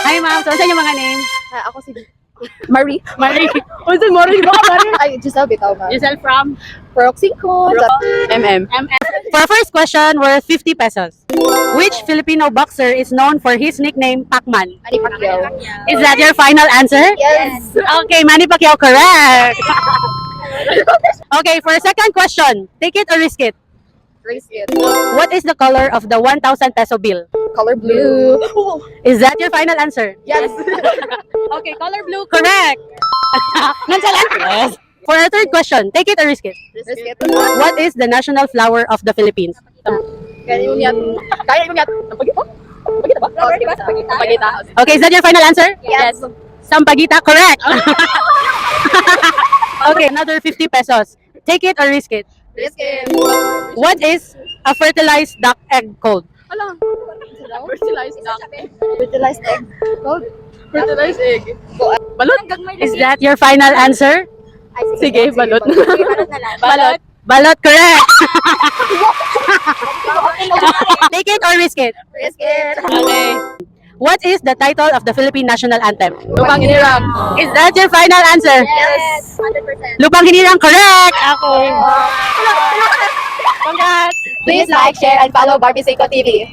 Hi ma'am, so saan yung mga name? Ako si Marie. Marie. Unsan mo rin ba Marie? Ay, Giselle Bitaw ba? Giselle from? Proxinco. MM. For our first question, worth 50 pesos. Which Filipino boxer is known for his nickname Pacman? Manny Pacquiao. Is that your final answer? Yes. Okay, Manny Pacquiao, correct. Okay, for a second question, take it or risk it. Risk it. What is the color of the 1,000 peso bill? Color blue. Is that your final answer? Yes. Okay, color blue, correct. Nonchalant? Yes. For our third question, take it or risk it. Risk it. What is the national flower of the Philippines? Kaya yung yan. Kaya yung yan. Pagita? Pagita ba? Oh, diba? Pagita. Okay, is that your final answer? Yes. Sampaguita, correct. Okay, another 50 pesos. Take it or risk it. Risk it. What is a fertilized duck egg called? Alam. Fertilized duck. Fertilized egg. Gold. Fertilized egg. Balot? Is that your final answer? Sige, balot. Balot na lang. Balot. Balot, correct. Take it or risk it. Risk it. Okay. What is the title of the Philippine National Anthem? Lupang Hinirang. Is that your final answer? Yes. 100%. Lupang Hinirang, correct. Okay. Congrats. Please like, share, and follow Barbie Seiko TV.